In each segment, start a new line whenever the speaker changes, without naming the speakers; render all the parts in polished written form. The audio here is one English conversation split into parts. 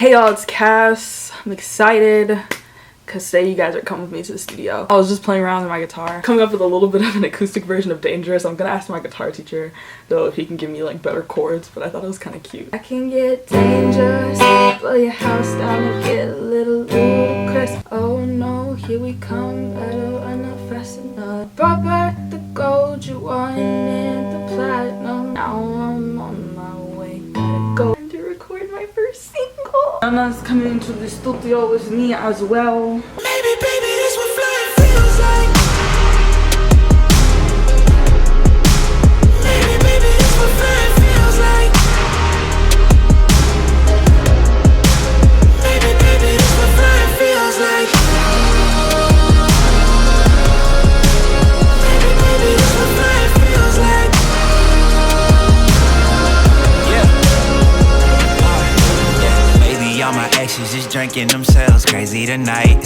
Hey y'all, it's Cass. I'm excited because today you guys are coming with me to the studio. I was just playing around with my guitar, coming up with a little bit of an acoustic version of Dangerous. I'm gonna ask my guitar teacher though if he can give me like better chords, but I thought it was kind of cute. I can get dangerous, blow your house down and get a little ludicrous. Oh no, here we come, better run not fast enough. Brought back the gold, you wanted the platinum. Now I'm on my way, gotta go to record my first single. Nana's coming into the studio with me as well.
Maybe, baby, this what flying feels like. Maybe, baby, this what flying feels like. Maybe, baby, this what flying feels like. Maybe, baby, this what flying feels like.
Baby, all my exes just drinking themselves crazy tonight.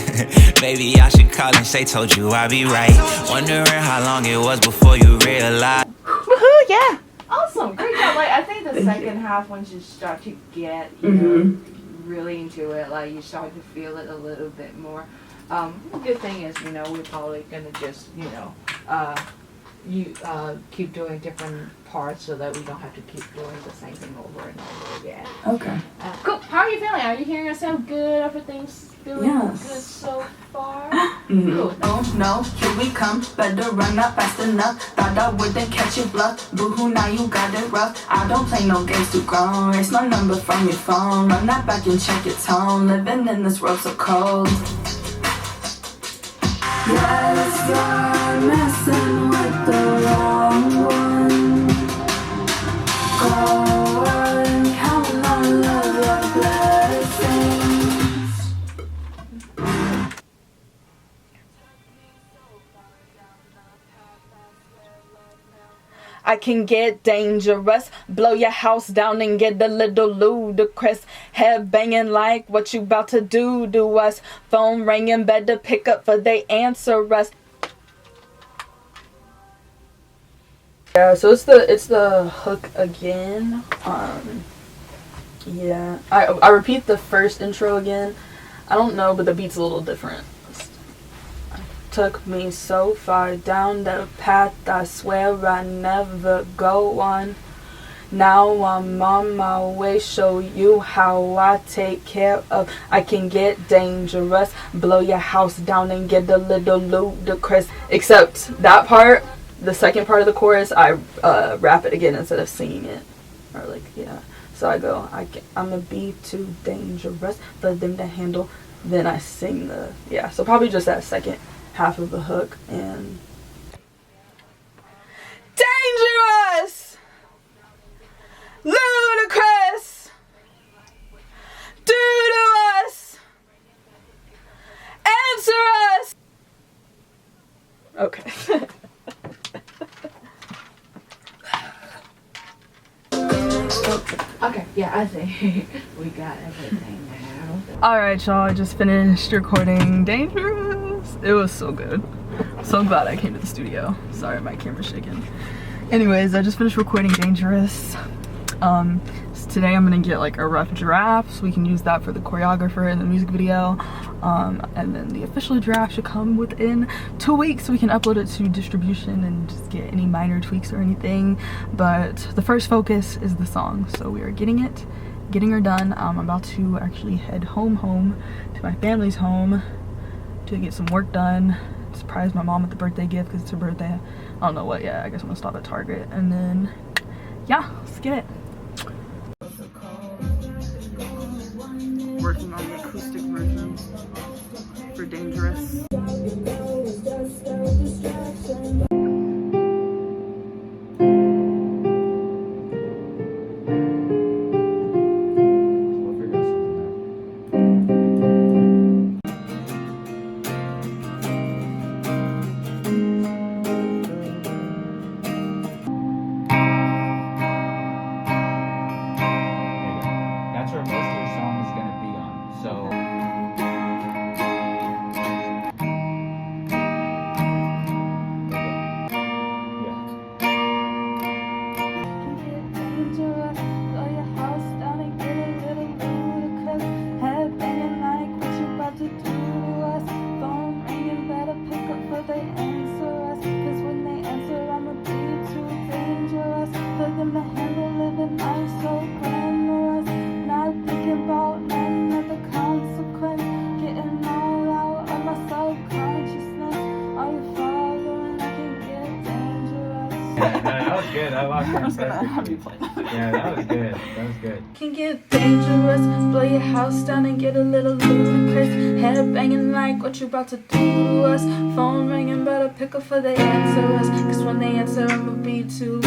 Maybe I should call and say, told you I'd be right. Wondering how long it was before you realized.
Woohoo, yeah.
Awesome, great job. Like, I think the second half, once you start to get, you know, really into it, like you start to feel it a little bit more. The good thing is, you know, we're probably gonna just, you know, keep doing different parts so that we don't have to keep doing the same thing over and over again.
Okay.
Cool. How are you feeling? Are you hearing yourself good? Everything's feeling good so far? Cool.
Oh no, here we come. Better run up fast enough. Thought I wouldn't catch you bluff. Boo-hoo, now you got it rough. I don't play no games too grown. It's my number from your phone. Run that back and check your tone. Living in this world so cold. Yes, you're messing with the wrong one. Go on, count on all your blessings.
I can get dangerous, blow your house down and get a little ludicrous. Head banging like what you about to do to us. Phone ringing, better pick up for they answer us. Yeah, so it's the hook again. Yeah, I repeat the first intro again. I don't know, but the beat's a little different. Took me so far down the path I swear I never go on. Now I'm on my way, show you how I take care of. I can get dangerous, blow your house down and get a little ludicrous. Except that part, the second part of the chorus, I rap it again instead of singing it. Or like, yeah. So I go, I'ma be too dangerous for them to handle. Then I sing the, yeah. So probably just that second half of the hook and dangerous, ludicrous, do to us, answer us. Okay.
Okay, yeah, I think we got everything now.
Alright y'all, I just finished recording Dangerous. It was so good. So glad I came to the studio. Sorry, my camera's shaking. Anyways, I just finished recording Dangerous. So today I'm gonna get like a rough draft so we can use that for the choreographer and the music video. And then the official draft should come within 2 weeks so we can upload it to distribution and just get any minor tweaks or anything. But the first focus is the song, so we are getting her done. I'm about to actually head home to my family's home to get some work done, surprise my mom with the birthday gift because it's her birthday. I don't know what yet. I guess I'm gonna stop at Target and then yeah, let's get it. Working on the acoustic version for Dangerous.
That's where most of your song is going to be on. So Okay,
I'm just gonna have you
perfect.
play that.
Yeah, that was good. That was good.
Can get dangerous, blow your house down and get a little ludicrous. Head banging like what you about to do to us. Phone ringing, better pick up for the answer us. Cause when they answer, I'ma be too